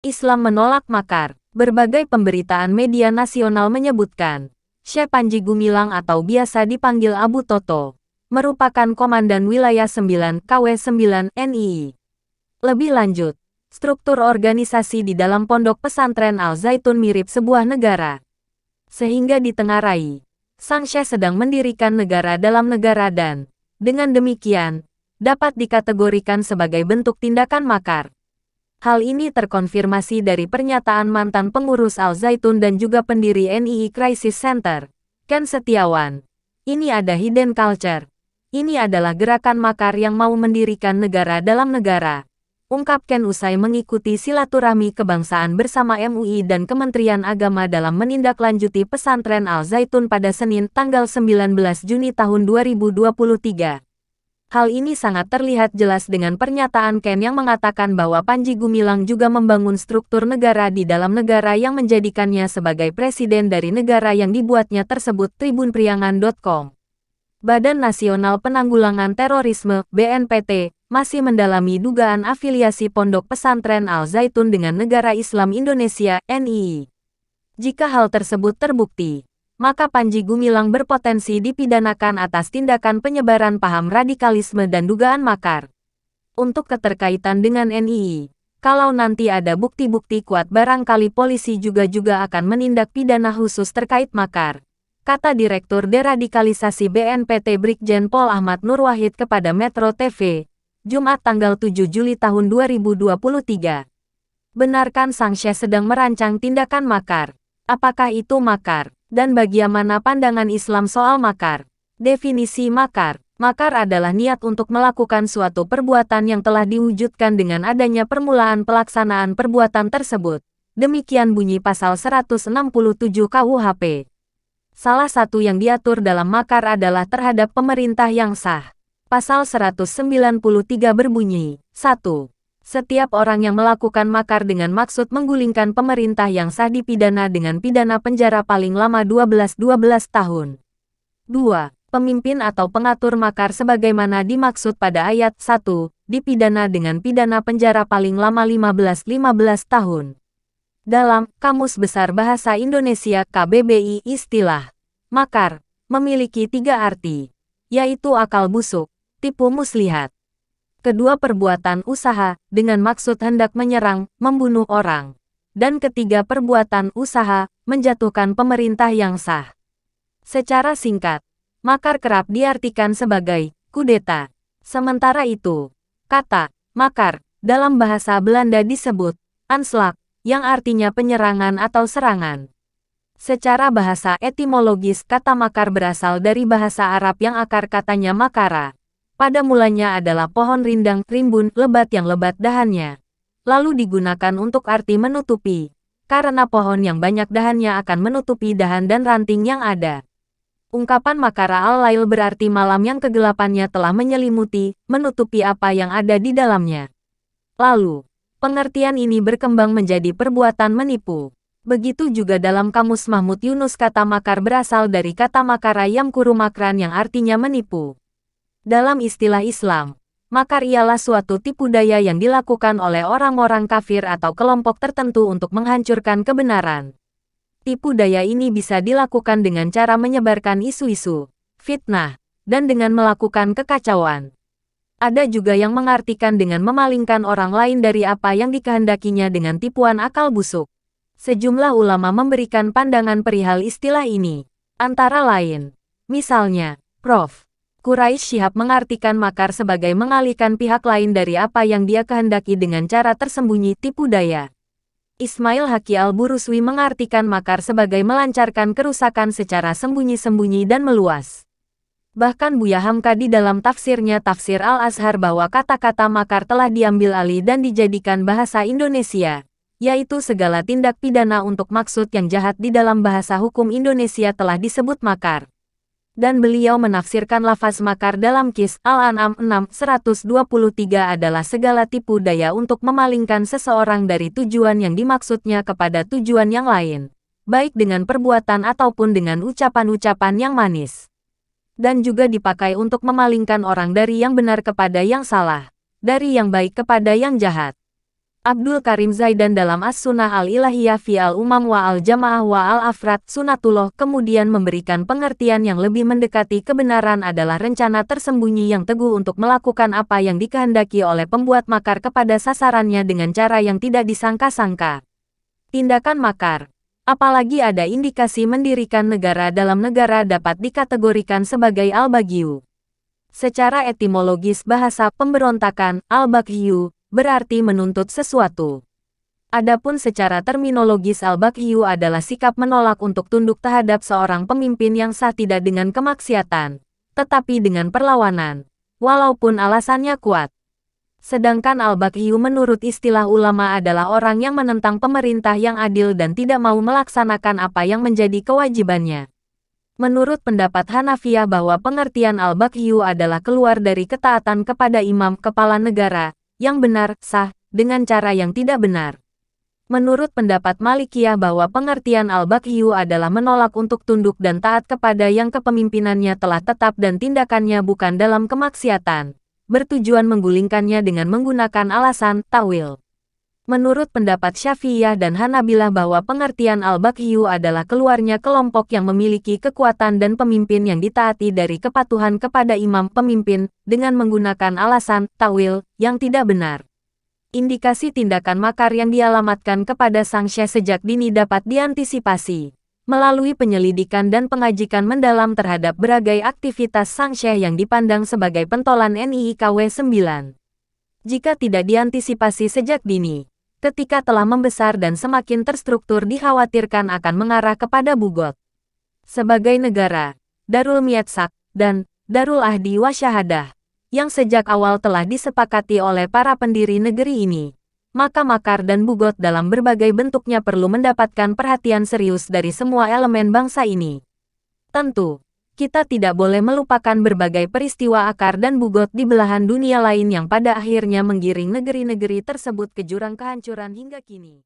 Islam menolak makar. Berbagai pemberitaan media nasional menyebutkan, Syekh Panji Gumilang atau biasa dipanggil Abu Toto, merupakan Komandan Wilayah 9 KW9 NII. Lebih lanjut, struktur organisasi di dalam pondok pesantren Al-Zaitun mirip sebuah negara. Sehingga ditengarai, sang Syekh sedang mendirikan negara dalam negara dan, dengan demikian, dapat dikategorikan sebagai bentuk tindakan makar. Hal ini terkonfirmasi dari pernyataan mantan pengurus Al-Zaitun dan juga pendiri NII Crisis Center, Ken Setiawan. Ini ada hidden culture. Ini adalah gerakan makar yang mau mendirikan negara dalam negara, ungkap Ken usai mengikuti silaturahmi kebangsaan bersama MUI dan Kementerian Agama dalam menindaklanjuti pesantren Al-Zaitun pada Senin tanggal 19 Juni tahun 2023. Hal ini sangat terlihat jelas dengan pernyataan Ken yang mengatakan bahwa Panji Gumilang juga membangun struktur negara di dalam negara yang menjadikannya sebagai presiden dari negara yang dibuatnya tersebut. Tribunpriangan.com. Badan Nasional Penanggulangan Terorisme (BNPT) masih mendalami dugaan afiliasi Pondok Pesantren Al-Zaitun dengan Negara Islam Indonesia (NII). Jika hal tersebut terbukti, maka Panji Gumilang berpotensi dipidanakan atas tindakan penyebaran paham radikalisme dan dugaan makar. Untuk keterkaitan dengan NII, kalau nanti ada bukti-bukti kuat barangkali polisi juga akan menindak pidana khusus terkait makar, kata Direktur Deradikalisasi BNPT Brigjen Pol Ahmad Nur Wahid kepada Metro TV, Jumat tanggal 7 Juli tahun 2023. Benarkan sang Syekh sedang merancang tindakan makar? Apakah itu makar? Dan bagaimana pandangan Islam soal makar? Definisi makar. Makar adalah niat untuk melakukan suatu perbuatan yang telah diwujudkan dengan adanya permulaan pelaksanaan perbuatan tersebut. Demikian bunyi pasal 167 KUHP. Salah satu yang diatur dalam makar adalah terhadap pemerintah yang sah. Pasal 193 berbunyi, 1. Setiap orang yang melakukan makar dengan maksud menggulingkan pemerintah yang sah dipidana dengan pidana penjara paling lama 12 tahun. 2. Pemimpin atau pengatur makar sebagaimana dimaksud pada ayat 1, dipidana dengan pidana penjara paling lama 15 tahun. Dalam Kamus Besar Bahasa Indonesia KBBI istilah makar memiliki 3 arti, yaitu akal busuk, tipu muslihat. Kedua, perbuatan usaha, dengan maksud hendak menyerang, membunuh orang. Dan ketiga, perbuatan usaha, menjatuhkan pemerintah yang sah. Secara singkat, makar kerap diartikan sebagai kudeta. Sementara itu, kata makar dalam bahasa Belanda disebut aanslag, yang artinya penyerangan atau serangan. Secara bahasa etimologis, kata makar berasal dari bahasa Arab yang akar katanya makara. Pada mulanya adalah pohon rindang, rimbun, lebat yang lebat dahannya. Lalu digunakan untuk arti menutupi, karena pohon yang banyak dahannya akan menutupi dahan dan ranting yang ada. Ungkapan makara al-lail berarti malam yang kegelapannya telah menyelimuti, menutupi apa yang ada di dalamnya. Lalu, pengertian ini berkembang menjadi perbuatan menipu. Begitu juga dalam Kamus Mahmud Yunus kata makar berasal dari kata makara yamkuru makran yang artinya menipu. Dalam istilah Islam, makar ialah suatu tipu daya yang dilakukan oleh orang-orang kafir atau kelompok tertentu untuk menghancurkan kebenaran. Tipu daya ini bisa dilakukan dengan cara menyebarkan isu-isu, fitnah, dan dengan melakukan kekacauan. Ada juga yang mengartikan dengan memalingkan orang lain dari apa yang dikehendakinya dengan tipuan akal busuk. Sejumlah ulama memberikan pandangan perihal istilah ini. Antara lain, misalnya, Prof. Quraisy Shihab mengartikan makar sebagai mengalihkan pihak lain dari apa yang dia kehendaki dengan cara tersembunyi, tipu daya. Ismail Haqi Al-Buruswi mengartikan makar sebagai melancarkan kerusakan secara sembunyi-sembunyi dan meluas. Bahkan Buya Hamka di dalam tafsirnya Tafsir Al-Azhar bahwa kata-kata makar telah diambil alih dan dijadikan bahasa Indonesia, yaitu segala tindak pidana untuk maksud yang jahat di dalam bahasa hukum Indonesia telah disebut makar. Dan beliau menafsirkan lafaz makar dalam Qis Al-An'am 6:123 adalah segala tipu daya untuk memalingkan seseorang dari tujuan yang dimaksudnya kepada tujuan yang lain, baik dengan perbuatan ataupun dengan ucapan-ucapan yang manis. Dan juga dipakai untuk memalingkan orang dari yang benar kepada yang salah, dari yang baik kepada yang jahat. Abdul Karim Zaidan dalam As-Sunnah Al-Ilahiyah fi Al-Umam wa Al-Jamaah wa Al-Afrad Sunnatullah kemudian memberikan pengertian yang lebih mendekati kebenaran adalah rencana tersembunyi yang teguh untuk melakukan apa yang dikehendaki oleh pembuat makar kepada sasarannya dengan cara yang tidak disangka-sangka. Tindakan makar, apalagi ada indikasi mendirikan negara dalam negara dapat dikategorikan sebagai al-baghyu. Secara etimologis bahasa pemberontakan, al-baghyu berarti menuntut sesuatu. Adapun secara terminologis al-baghyu adalah sikap menolak untuk tunduk terhadap seorang pemimpin yang sah tidak dengan kemaksiatan, tetapi dengan perlawanan, walaupun alasannya kuat. Sedangkan al-baghyu menurut istilah ulama adalah orang yang menentang pemerintah yang adil dan tidak mau melaksanakan apa yang menjadi kewajibannya. Menurut pendapat Hanafiyah bahwa pengertian al-baghyu adalah keluar dari ketaatan kepada imam kepala negara, yang benar, sah, dengan cara yang tidak benar. Menurut pendapat Malikiyah bahwa pengertian al-baghyu adalah menolak untuk tunduk dan taat kepada yang kepemimpinannya telah tetap dan tindakannya bukan dalam kemaksiatan, bertujuan menggulingkannya dengan menggunakan alasan ta'wil. Menurut pendapat Syafi'iyah dan Hanabilah bahwa pengertian al-baghyu adalah keluarnya kelompok yang memiliki kekuatan dan pemimpin yang ditaati dari kepatuhan kepada imam pemimpin dengan menggunakan alasan ta'wil yang tidak benar. Indikasi tindakan makar yang dialamatkan kepada sang syekh sejak dini dapat diantisipasi melalui penyelidikan dan pengajikan mendalam terhadap berbagai aktivitas sang syekh yang dipandang sebagai pentolan NIIKW 9. Jika tidak diantisipasi sejak dini, ketika telah membesar dan semakin terstruktur dikhawatirkan akan mengarah kepada bugot. Sebagai negara, Darul Mi'atsak, dan Darul Ahdi wa Syahadah, yang sejak awal telah disepakati oleh para pendiri negeri ini, maka makar dan bugot dalam berbagai bentuknya perlu mendapatkan perhatian serius dari semua elemen bangsa ini. Tentu, kita tidak boleh melupakan berbagai peristiwa akar dan bugot di belahan dunia lain yang pada akhirnya menggiring negeri-negeri tersebut ke jurang kehancuran hingga kini.